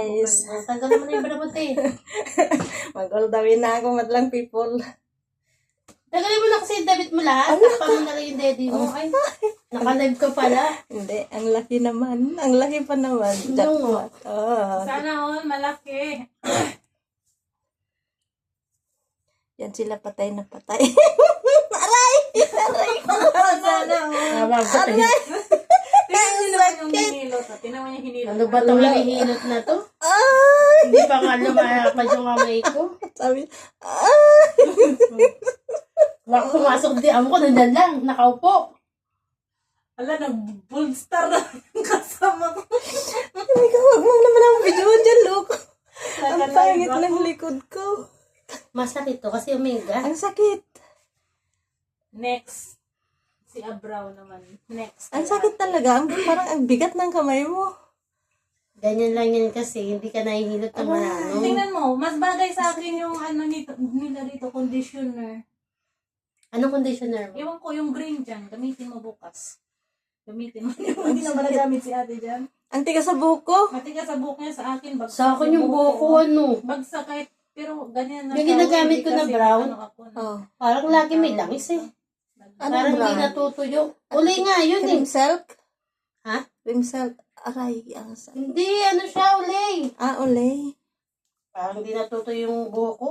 guys. Tagal naman na yung balabot eh. Mag-all-the-way na ako, madlang people. Tagalin mo na kasi yung debit mo lahat. Takpan mo na lang yung daddy mo. Ay, naka-live ka pala. Hindi, ang laki naman. Ang laki pa naman. Jackpot. Oh. Sana all malaki. Yan sila patay na patay. Aray! Aray ko. Sana all. Aray! Tingnan niyo naman yung hinilot. Tingnan mo yung hinilot. Ano ba itong hinihilot na to? Ay! Hindi pa nga lumayapad yung kamay ko. Sabi, ay! Baka pumasok di amo ko, nandyan lang, nakaupo. Ala, nag-bullstar na yung kasama ko. Sabi ko, huwag mo naman ang video dyan, loko. Ang Naka-live pangit ako. ng likod ko. Masakit to kasi umiga. Ang sakit. Next. Si Abraw naman. Next. Ang sakit talaga. Parang ang bigat ng kamay mo. Ganyan lang yan kasi, hindi ka nahihilot ng ano. Tingnan mo, mas bagay sa akin yung ano nila dito, conditioner. Anong conditioner mo? Iwan ko yung green dyan. Gamitin mo bukas. Gamitin mo. Hindi naman nagamit si ate dyan. Ang tigas sa buko. Matigas sa buhok niya sa akin. Bagsak Sa akin yung buhok ano. Bagsak kahit, pero ganyan na. Yung siya. ginagamit Hindi ko na kasi brown. ano ako, no. Oh. Parang lagi may langis eh. Ano Parang hindi brand? natutuyo. Uli nga yun eh. Cream silk? Ha? Cream silk. Aray, ang sakit. Hindi, ano siya uli. Ah, olay. Parang hindi natutuyo yung buhok ko.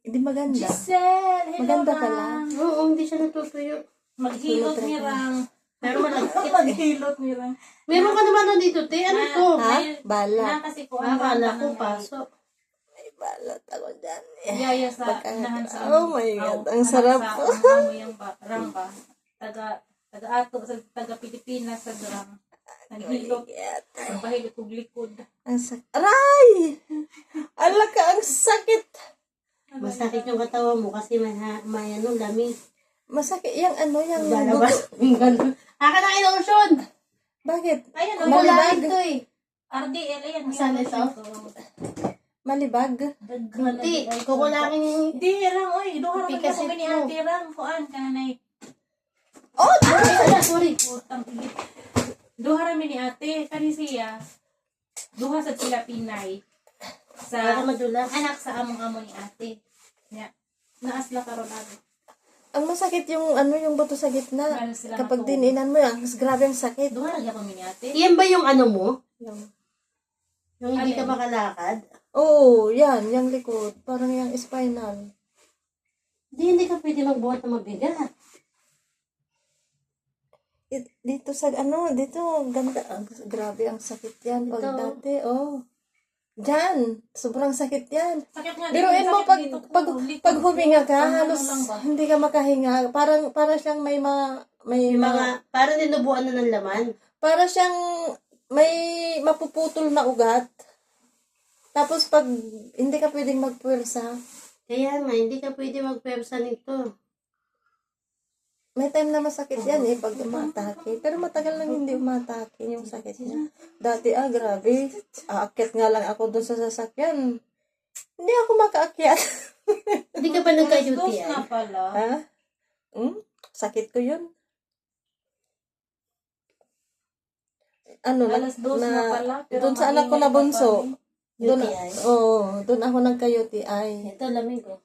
Hindi maganda. Giselle, hello Maganda Ram. pala. Oo, hindi siya natutuyo. Maghilot ni Ram. Pero malagkit. Maghilot ni Ram. Meron ka naman dito, te. Ano to? Ha? Bala. Na kasi ko ang Akala ko, paso. May balat ako dyan. Yaya sa Pagka- inahan sa Oh my God, ang sarap. Ano yung Ramba. Taga-ato sa taga-Pilipinas sa Ram. Naghilot. Pagpahilot kong likod. Ang sakit. Aray! Ala ka, ang sakit. Masakit yung katawan mo kasi may ano, lamig. Masakit yung ano, yung Lalabas. Akin ang ilotion. Bakit? Ayan o. Wala Malibag. ito eh. RDL, ayan. Saan ito? Malibag? Hindi. Kukulangin yung... Di, Rang, oy. Doon harap Pikas ko ni ito. Ate Rang. Kuan, kanay. Oh! Sorry. Putang igit. Duha rami ni ate, kani siya. Duha sa sila Pinay. Para Sa madulas. anak sa among-amo ni ate. Ya. Naasla karon ate. Ang masakit yung ano, yung buto sa gitna. Meron sila Kapag natuwa. dininan mo yan, mas grabe ang sakit. Duha lagi kami ni ate. Yan ba yung ano mo? Yung- Yung hindi ka Alin? makalakad? Oo, yan, yung likod. Parang yung spinal. Hindi ka pwede magbuhat na mabigat. Dito sa ano, dito, ganda. Grabe ang sakit yan. Pag Ito. dati, oh. Diyan, sobrang sakit yan. Sakit nga Biruin mo, sakit dito pag po, likod pag ko. huminga ka, Ano halos lang ba? hindi ka makahinga. Para siyang may Yung mga, parang ninubuan na ng laman. para siyang may mapuputol na ugat. Tapos pag hindi ka pwedeng magpuwersa, Kaya nga, hindi ka pwede magpwersa nito. may time na masakit yan pag umatake. Pero matagal lang hindi umatake yung sakit niya. Dati grabe. Aakyat nga lang ako doon sa sasakyan. Hindi ako makaakyat. Hindi ka ba Alas dos nagka-UTI? na pala. Ha? Sakit ko yun. Ano, Alas dos na pala. Pero doon sa anak ko na maingay pa bunso. kami. Doon, UTI? doon ako nagka-UTI. Ito, lamig ko.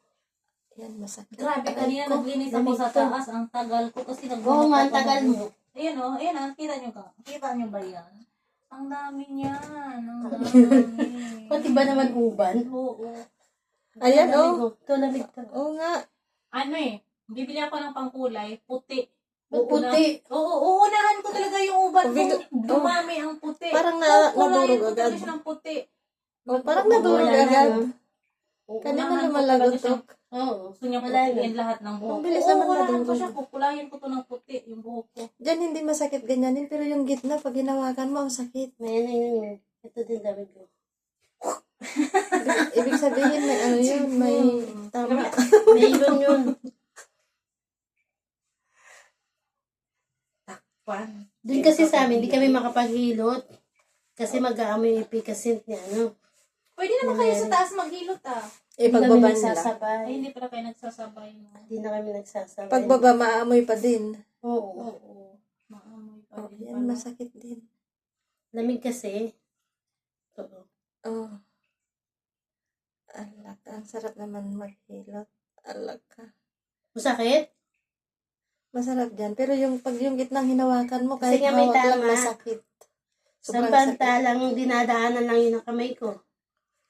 Yan, masakit. Grabe, kanina Aray ko. naglinis ako sa taas. Ang tagal ko kasi Oo nga, ang tagal mo. Ayan o, ayan o. Kita nyo ka. Kita nyo ba yan? Ang dami niyan. Ang dami. Pati ba naman uban? Oo. Ayan, Lamig oh. ko. Ito, lamig to. Oo nga. Ano bibili ako ng pangkulay, puti. Puti. Oo, uunahan ko talaga yung uban Bigla- kung dumami ang puti. Parang Kukulayin nadurog ko talaga agad. siya ng puti. Oh, parang nadurog Wala na, agad. no? Kanina Uunahan ko lumalagot talaga siya. to. Oo. Gusto niya Wala putiin lahat ng buhok. Ang bilis Oo, naman uunahan ko nadurog. siya. Kukulayin ko to ng puti, yung buhok ko. Diyan hindi masakit ganyanin, pero yung gitna, pag hinawakan mo, ang sakit. May ano yun. Ito din lamig ko. Ibig sabihin, may ano yun, may tama. May yun. Pan. Doon kasi sa amin, hindi kami makapaghilot. Kasi mag-aamoy yung epicacent niya, ano? Pwede naman kayo sa taas maghilot Hindi kami Pagbaba nila. nagsasabay. Ay, hindi pala kayo nagsasabay. No? Hindi na kami nagsasabay. Pagbaba, maamoy pa din. Oo. Oo. Maamoy pa Oh, din yan, pala. masakit din. Lamig kasi. Oo. Oh. Alak, ang sarap naman maghilot. Alak ka. Masakit? Masarap dyan. Pero pag yung gitnang hinawakan mo, kahit Kasi nga may hawak lang tama. masakit. Sobrang sakit. Samantalang dinadaanan lang yun ang kamay ko.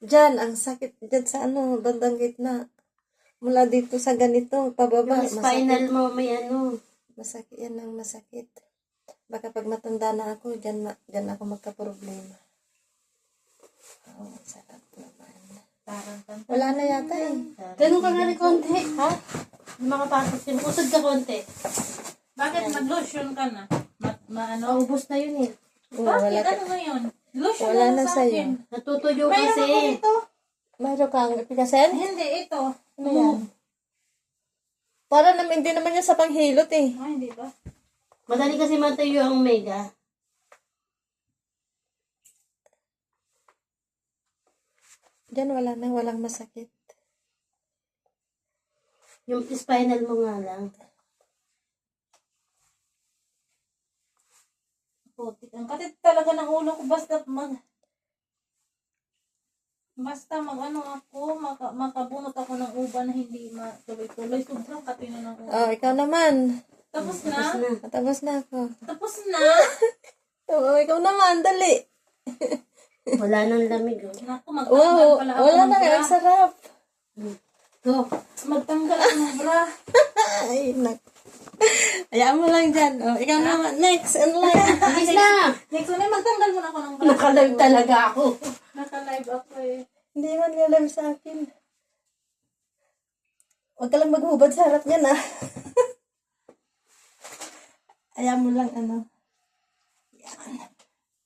Dyan, ang sakit dyan sa bandang gitna. Mula dito sa ganito, pababa. Yung spinal mo may ano. Masakit yan ang masakit. Baka pag matanda na ako, dyan ako magka-problema. Oh, sarap naman. Parang kanta. Wala na yata eh. Ganun ka nga rin konti. Ha? Yung makapasok yun. Usad ka konti. Bakit mag-lotion ka na? Ano? Maubos na yun eh. Bakit? Wala, Ano ngayon? Lotion wala na na sa sa'yo. akin. Natutuyo Mayroon kasi. ako ito. mayroon kang ipikasen? Hindi, ito. Ano yan? Para naman, hindi naman yan sa panghilot eh. Ah, hindi ba? Madali kasi matayo ang omega. Diyan walang masakit. Yung spinal mo nga lang. Putik. Ang katit talaga ng ulo ko. Basta makabunot ako ng uban na hindi matuloy-tuloy. Sobrang katino ng ulo. Oh, ikaw naman. Tapos na? Tapos na ako. Tapos na? Oh, ikaw naman, dali. Wala nang lamig. Oh. Naku, magtanggal Wow, pala ako wala ng na, bra. ang sarap. Go. Magtanggal ako ng bra. Ay, hayaan mo lang dyan. Oh, ikaw naman, next, online. Alis na! Next one, magtanggal mo na ako ng bra. Nakalive talaga ako. Naka-live ako eh. Hindi man alam sa akin. Huwag ka lang maghubad sa harap niya na. Hayaan mo lang,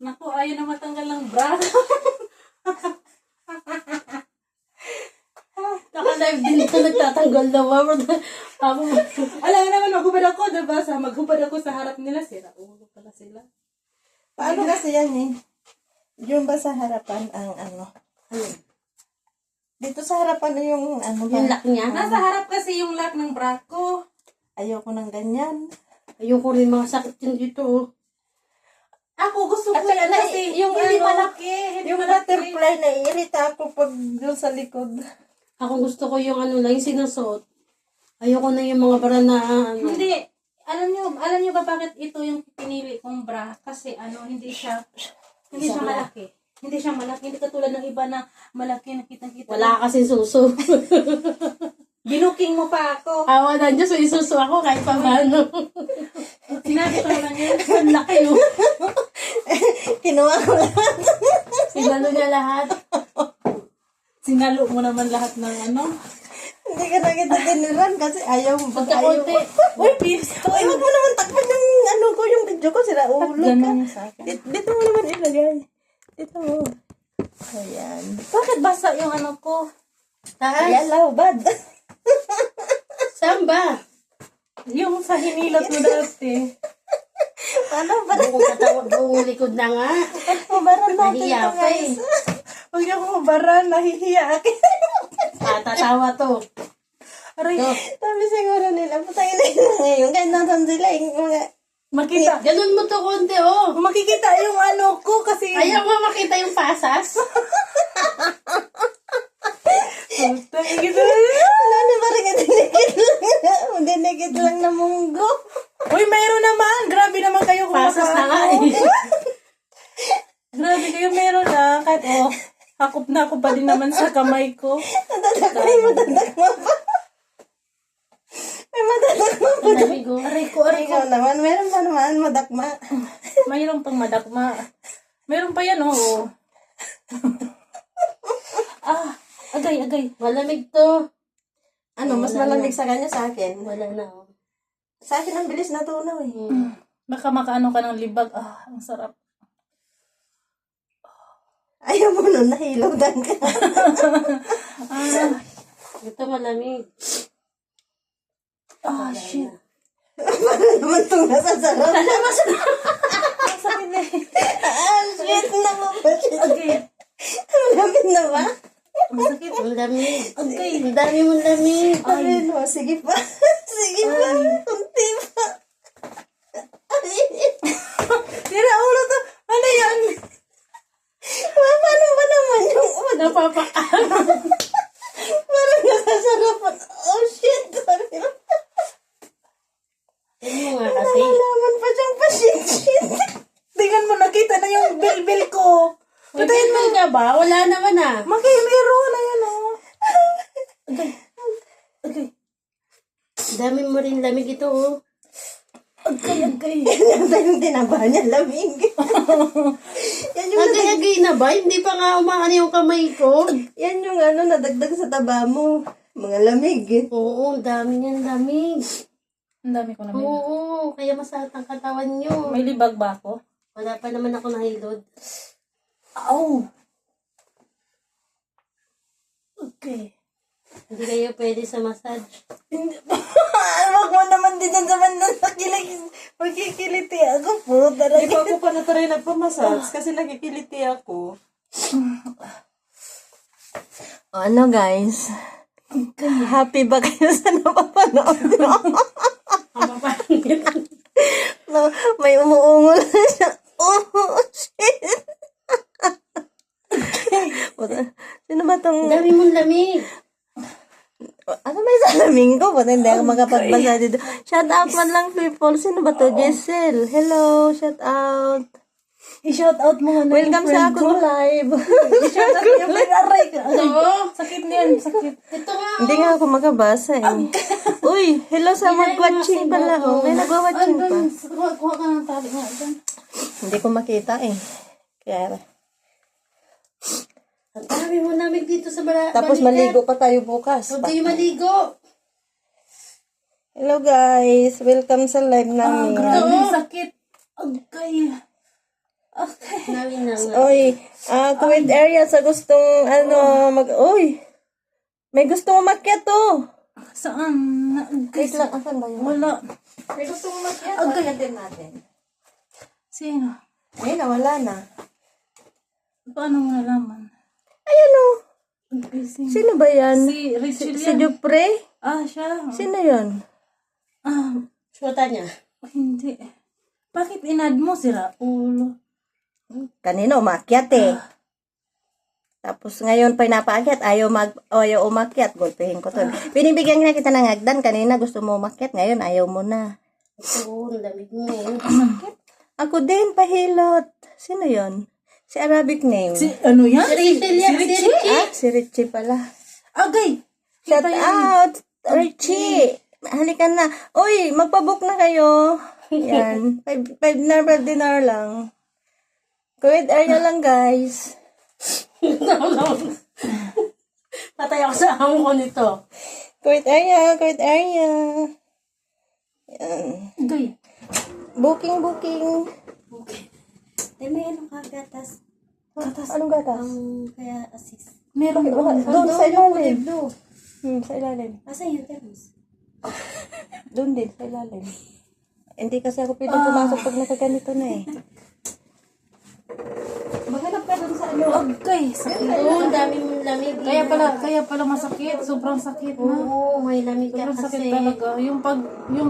Naku, ayaw na matanggal ng bra. Nakalive din ito. Nagtatanggal na. Alam mo naman, maghubad ako, diba? Maghubad ako sa harap nila. Sira ulo pala sila. Paano kasi yan eh? Yung ba sa harapan ang Dito sa harapan yung ba? Yung lock niya. Nasa harap kasi yung lock ng bra ko. Ayoko ng ganyan. Ayoko rin mga sakit yun dito. Oh. Ako gusto ko At saka yan kasi yung hindi ano, malaki. Hindi Yung malaki. butterfly, naiirita ako pag doon sa likod. Ako gusto ko yung lang, yung sinusuot. Ayoko na yung mga bara na Hindi. Alam niyo ba bakit ito yung pinili kong bra? Kasi hindi siya malaki. Hindi siya malaki. Hindi katulad ng iba na malaki na kitang-kita. Wala kasi suso. Binuking mo pa ako. Awa na Diyos, may suso ako kahit pa paano. Sinabi ko naman yun. Ang laki oh. Kinuha ko lang. Sinalo niya lahat. Sinalo mo naman lahat ng Hindi ka na kita tiniran kasi ayaw mo. Pagkakunti. Uy, please. Uy, huwag mo naman takpan yung yung video ko. Sila ulo ka. Ganun yung sa akin. Dito mo naman ilagay. Dito mo. Ayan. Bakit basa yung ko? Taas. Ayan, laubad. Saan ba? Yung sa hinilot mo dati. Paano ba? Buong katawag, buong likod na nga. Mabaran natin Nahiya ito, pa guys. eh. Huwag niyo akong mabaran. Nahihiya akin. Tatawa to. Aray, Go. Sabi siguro nila, putangin na yun ngayon. Kahit nasan sila, yung mga... makita. Ganun mo to konti oh. Makikita yung ko kasi. Ayaw mo makita yung pasas? Ano ba rin dinikit lang? Dinikit lang na munggo. Uy, mayroon naman. Grabe naman kayo Pasas na nga eh. Grabe kayo, meron na. Kahit hakop na ako pa din naman sa kamay ko. May matadakma pa. May matadakma pa. Ang dami go. Aray ko. Ikaw naman, meron pa naman madakma. Mayroon pang madakma. Meron pa yan, oo. Agay. Malamig to. Ano, mas malamig sa kanya sa akin. Wala na oh. Sa akin ang bilis natunaw eh. Baka makaano ka ng libag. Ang sarap. Ayaw mo nun, nahilodan ka. Ito malamig. Shit. Paano naman itong nasasarap? Ang sakit na eh. Shit na mo ba? Okay. Malapit na ba? Ang sakit. Ang lamig. Okay. Ang dami mong lamig. Ayun o, sige pa. Sige pa. Kunti pa. Ay. Tira ulo to. Ano yan? Paano ba naman yung Napapakain. Parang nasasarapan. Oh, shit. Yan mo nga kasi. Malaman pa siyang pa-shit. Tingnan mo, nakita na yung bil-bil ko. May bilbil ka ba? Wala naman ah. Makimiro na yan, oh. Okay. Dami mo rin lamig ito oh. Agay. Yan yung tinaba niya, lamig. Yan yung Agay-agay na ba? Hindi pa nga umaano yung kamay ko. yan yung nadagdag sa taba mo. Mga lamig. Oo, dami niyan lamig. Ang dami ko naman. Oo, kaya masakit ang katawan nyo. May libag ba ako? Wala pa naman ako nahilod. Ow! Okay. Hindi kayo pwede sa massage. Wag mo naman din sa bandang nakilig. Magkikiliti ako po. Di ba ako pa na-try nagpamassage kasi nakikiliti ako. Ano guys? Happy ba kayo sa napapanood nyo? Ang mapangit. No, may umuungol na siya. Oh, shit. Sino ba tong... Dami mong lamig. Ano may salamin ko? Ba't hindi ako makapagbasa dito? Shout out man lang people. Sino ba to? Jessel. Hello. Shout out. I-shout out mo nga na Welcome sa akong live. I-shout out yung aray ka. Oo. Sakit niyan, sakit. Ito nga. Hindi nga ako makabasa eh. Uy, hello sa mag-watching pala. Oh. May nagwa-watching pa. Kuha ka ng tali nga dyan. Hindi ko makita eh. Kaya... Ang dami mo lamig dito sa Tapos maligo pa tayo bukas. Huwag kayo maligo. Hello guys. Welcome sa live namin. Grabe, sakit. Okay. Okay. Dami na nga. Oy, Kuwait area sa gustong Uy, may gustong umakyat to. Saan? Wait lang, asan ba yun? Wala. May gustong umakyat. Okay. Akyatin natin. Sino? Ay, nawala na. Paano mo nalaman? Ayan o. Okay, sino? Sino ba yan? Si Richie Si yan. Jupre? Siya. Sino yun? Suota niya. Hindi. Bakit inad mo si Raul? Kanina umakyat eh. Tapos ngayon pinapaakyat, ayaw umakyat. Gulpihin ko to. Binibigyan na kita ng hagdan. Kanina gusto mo umakyat, ngayon ayaw mo na. Oo, ang lamig mo. Ako din, pahilot. Sino yon? Si Arabic name. Ano yan? Si Rachel yan. Si Richie. Si Richie pala. Agay! Shout out, Richie! Halika na. Uy, magpabook na kayo. Yan. 5 dinar lang. Kuwait area lang, guys. Patay ako sa amo ko nito. Kuwait area. Yan. Agay. Booking. May ano ka, gatas? Anong gatas? Kaya assist. Meron doon. Doon sa ilalim. Sa ilalim. Asa yung termos? Doon din, sa ilalim. Hindi kasi ako pwede pumasok pag nakaganito na eh. Maghanap ka doon sa ano. Agay. Sakit. Oo, ang dami mong lamig. Kaya pala masakit. Sobrang sakit na. Oo, may lamig ka Sobrang sakit kasi. talaga. Yung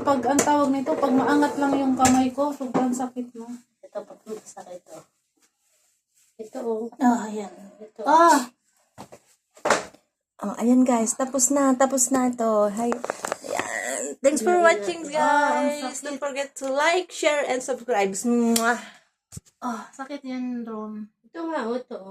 pag, ang tawag nito, pag maangat lang yung kamay ko, sobrang sakit na. Ito, pagpapasa ka ito. Ito, oh. Ayan. Ito. Oh, ayan guys, tapos na to. Hi. Ayan. Thanks for watching guys. Don't forget to like, share, and subscribe. Mwah. Sakit yan, Ron. Ito nga, oh, ito.